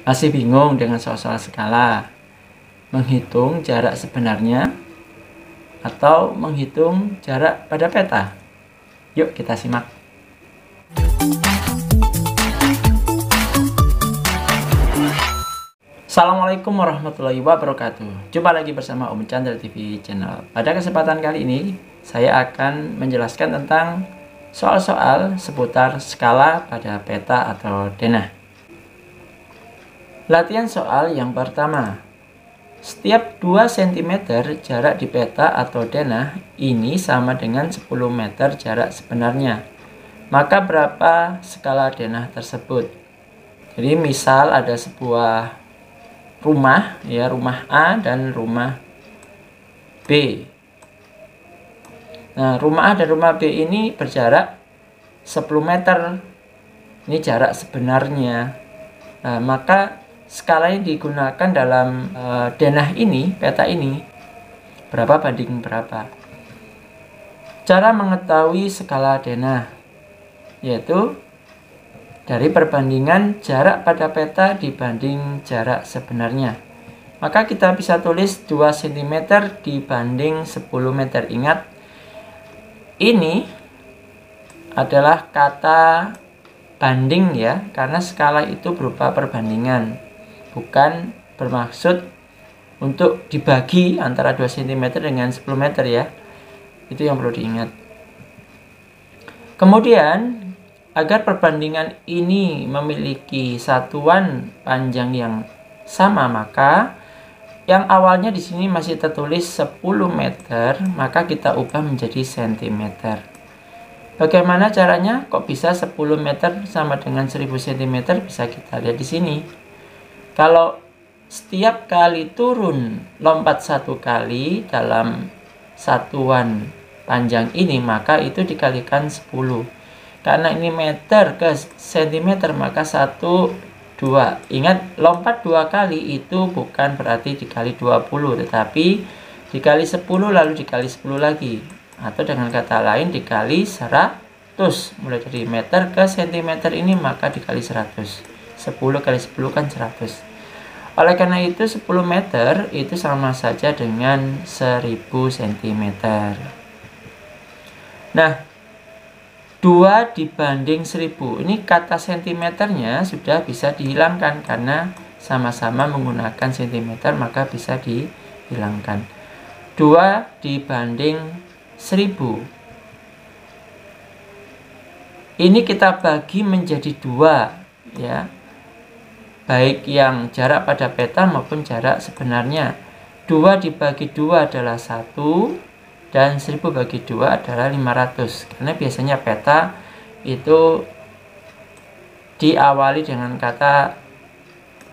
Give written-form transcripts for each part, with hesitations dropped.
Masih bingung dengan soal-soal skala? Menghitung jarak sebenarnya atau menghitung jarak pada peta? Yuk kita simak. Assalamualaikum warahmatullahi wabarakatuh. Jumpa lagi bersama Om Chandra TV Channel. Pada kesempatan kali ini, saya akan menjelaskan tentang soal-soal seputar skala pada peta atau denah. Latihan soal yang pertama. Setiap 2 cm jarak di peta atau denah ini sama dengan 10 meter jarak sebenarnya. Maka berapa skala denah tersebut? Jadi misal ada sebuah rumah, ya, rumah A dan rumah B. Nah, rumah A dan rumah B ini berjarak 10 meter. Ini jarak sebenarnya. Nah, maka skala yang digunakan dalam denah ini, peta ini, berapa banding berapa? Cara mengetahui skala denah yaitu dari perbandingan jarak pada peta dibanding jarak sebenarnya. Maka kita bisa tulis 2 cm dibanding 10 meter. Ingat, ini adalah kata banding ya, karena skala itu berupa perbandingan, bukan bermaksud untuk dibagi antara 2 cm dengan 10 meter ya. Itu yang perlu diingat. Kemudian, agar perbandingan ini memiliki satuan panjang yang sama, maka yang awalnya di sini masih tertulis 10 meter, maka kita ubah menjadi cm. Bagaimana caranya? Kok bisa 10 meter sama dengan 1000 cm? Bisa kita lihat di sini. Kalau setiap kali turun lompat 1 kali dalam satuan panjang ini, maka itu dikalikan 10. Karena ini meter ke cm, maka 1, 2. Ingat, lompat 2 kali itu bukan berarti dikali 20, tetapi dikali 10 lalu dikali 10 lagi. Atau dengan kata lain dikali 100. Mulai dari meter ke cm ini maka dikali 100. 10 kali 10 kan 100. Oleh karena itu 10 meter itu sama saja dengan 1000 cm. Nah, 2 dibanding 10. Ini kata sentimeternya sudah bisa dihilangkan karena sama-sama menggunakan sentimeter, maka bisa dihilangkan. 2 dibanding 1000. Ini kita bagi menjadi 2 ya. Baik yang jarak pada peta maupun jarak sebenarnya. 2 dibagi 2 adalah 1. Dan 1000 bagi 2 adalah 500. Karena biasanya peta itu diawali dengan kata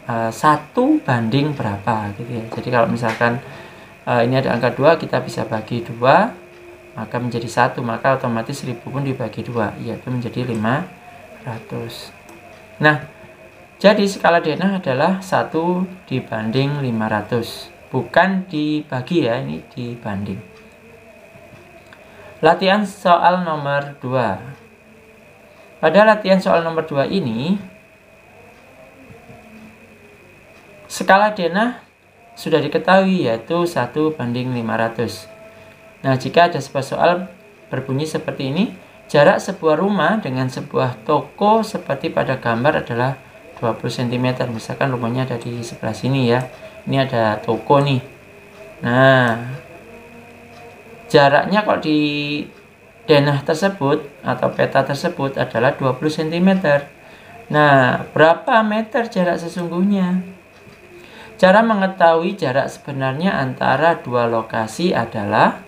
1 banding berapa gitu ya. Jadi kalau misalkan ini ada angka 2, kita bisa bagi 2, maka menjadi 1, maka otomatis 1000 pun dibagi 2, yaitu menjadi 500. Nah, jadi skala denah adalah 1 dibanding 500. Bukan dibagi ya, ini dibanding. Latihan soal nomor 2. Pada latihan soal nomor 2 ini, skala denah sudah diketahui yaitu 1 banding 500. Nah, jika ada sebuah soal berbunyi seperti ini, jarak sebuah rumah dengan sebuah toko seperti pada gambar adalah 20 cm. Misalkan rumahnya ada di sebelah sini ya. Ini ada toko nih. Nah, jaraknya kok di denah tersebut atau peta tersebut adalah 20 cm. Nah, berapa meter jarak sesungguhnya? Cara mengetahui jarak sebenarnya antara 2 lokasi adalah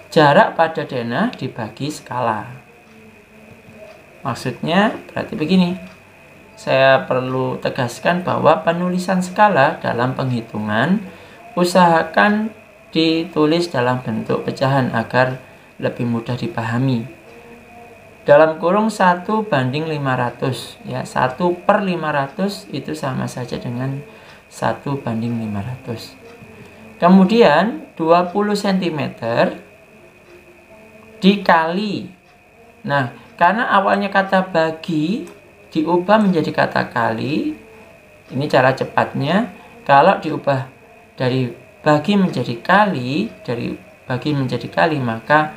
jarak pada denah dibagi skala. Maksudnya berarti begini. Saya perlu tegaskan bahwa penulisan skala dalam penghitungan usahakan ditulis dalam bentuk pecahan agar lebih mudah dipahami. Dalam kurung 1 banding 500 ya, 1/500 itu sama saja dengan 1 banding 500. Kemudian 20 cm dikali. Nah, karena awalnya kata bagi diubah menjadi kata kali, Ini cara cepatnya. Kalau diubah dari bagi menjadi kali, maka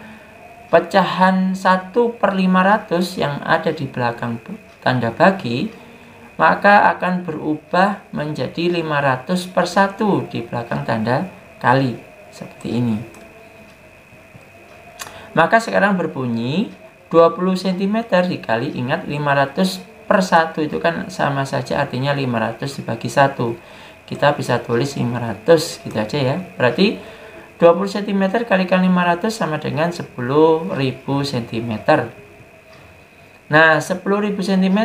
pecahan 1/500 yang ada di belakang tanda bagi, maka akan berubah menjadi 500/1 di belakang tanda kali. Seperti ini. Maka sekarang berbunyi 20 cm dikali, ingat 500/1 itu kan sama saja, artinya 500 dibagi 1. Kita bisa tulis 500 gitu aja ya. Berarti 20 cm kalikan 500 sama dengan 10.000 cm. Nah, 10.000 cm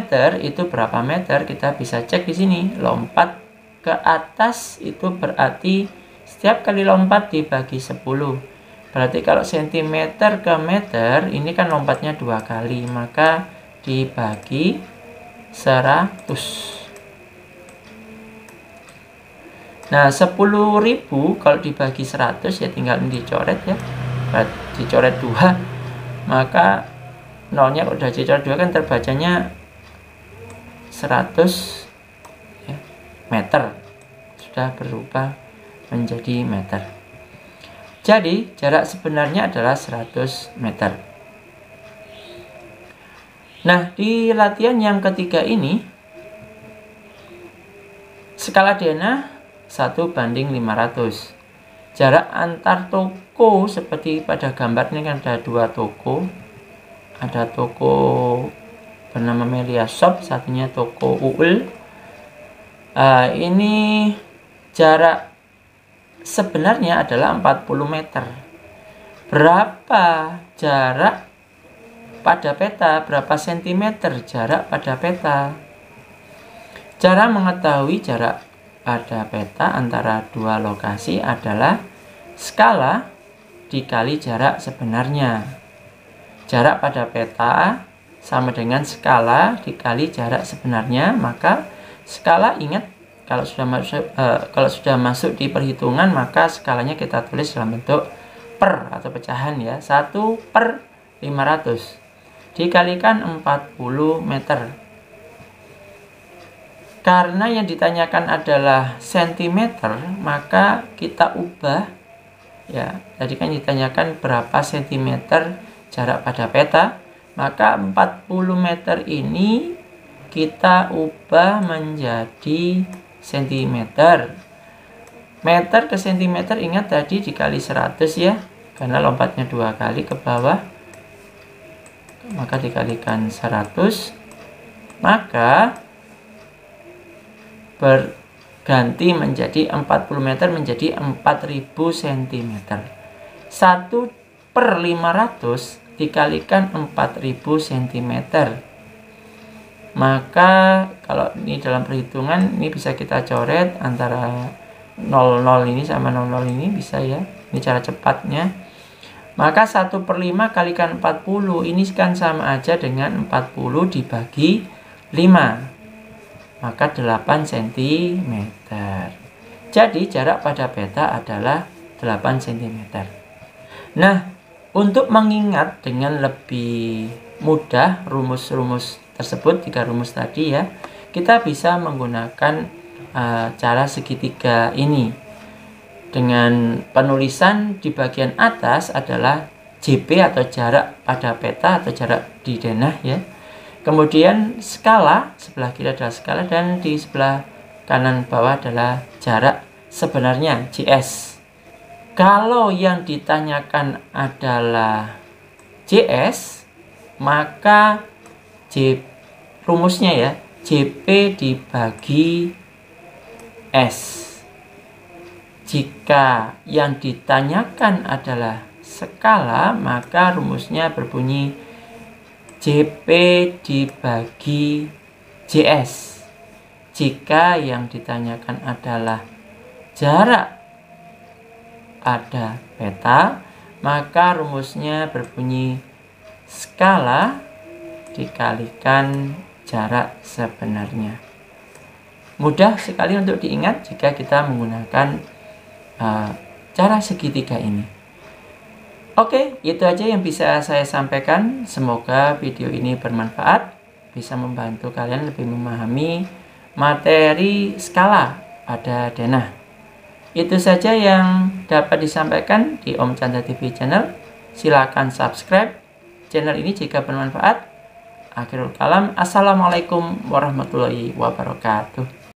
itu berapa meter? Kita bisa cek di sini. Lompat ke atas itu berarti setiap kali lompat dibagi 10. Berarti kalau cm ke meter, ini kan lompatnya 2 kali, maka dibagi 100. Nah, 10.000 kalau dibagi 100 ya tinggal dicoret ya. Dicoret 2. Maka nolnya udah dicoret 2 kan terbacanya 100 ya, meter. Sudah berubah menjadi meter. Jadi, jarak sebenarnya adalah 100 meter. Nah, di latihan yang ketiga ini, skala DNA 1/500. Jarak antar toko seperti pada gambar ini kan ada 2 toko. Ada toko bernama Melia Shop, satunya toko Uul. Ini jarak sebenarnya adalah 40 meter. Berapa jarak pada peta? Berapa sentimeter jarak pada peta? Cara mengetahui jarak pada peta antara dua lokasi adalah skala dikali jarak sebenarnya. Jarak pada peta sama dengan skala dikali jarak sebenarnya, maka skala, ingat kalau sudah masuk di perhitungan, maka skalanya kita tulis dalam bentuk per atau pecahan ya. 1/500 dikalikan 40 meter. Karena yang ditanyakan adalah sentimeter, maka kita ubah ya. Tadi kan ditanyakan berapa sentimeter jarak pada peta, maka 40 meter ini kita ubah menjadi sentimeter. Meter ke sentimeter, ingat tadi dikali 100 ya, karena lompatnya 2 kali ke bawah, maka dikalikan 100, maka berganti menjadi 40 meter menjadi 4000 cm. 1/500 dikalikan 4000 cm. Maka kalau ini dalam perhitungan, ini bisa kita coret antara 00 ini sama 00 ini bisa ya. Ini cara cepatnya. Maka 1/5 kalikan 40 ini kan sama aja dengan 40 dibagi 5. Maka 8 cm. Jadi jarak pada peta adalah 8 cm. Nah, untuk mengingat dengan lebih mudah rumus-rumus tersebut, 3 rumus tadi ya, kita bisa menggunakan cara segitiga ini. Dengan penulisan di bagian atas adalah JP atau jarak pada peta atau jarak di denah ya. Kemudian skala, sebelah kiri adalah skala, dan di sebelah kanan bawah adalah jarak sebenarnya, JS. Kalau yang ditanyakan adalah JS, maka rumusnya ya, JP dibagi S. Jika yang ditanyakan adalah skala, maka rumusnya berbunyi JP dibagi JS. Jika yang ditanyakan adalah jarak pada peta, maka rumusnya berbunyi skala dikalikan jarak sebenarnya. Mudah sekali untuk diingat jika kita menggunakan cara segitiga ini. Oke, itu aja yang bisa saya sampaikan. Semoga video ini bermanfaat, bisa membantu kalian lebih memahami materi skala pada denah. Itu saja yang dapat disampaikan di Om Chandra TV Channel. Silakan subscribe channel ini jika bermanfaat. Akhirul kalam, assalamualaikum warahmatullahi wabarakatuh.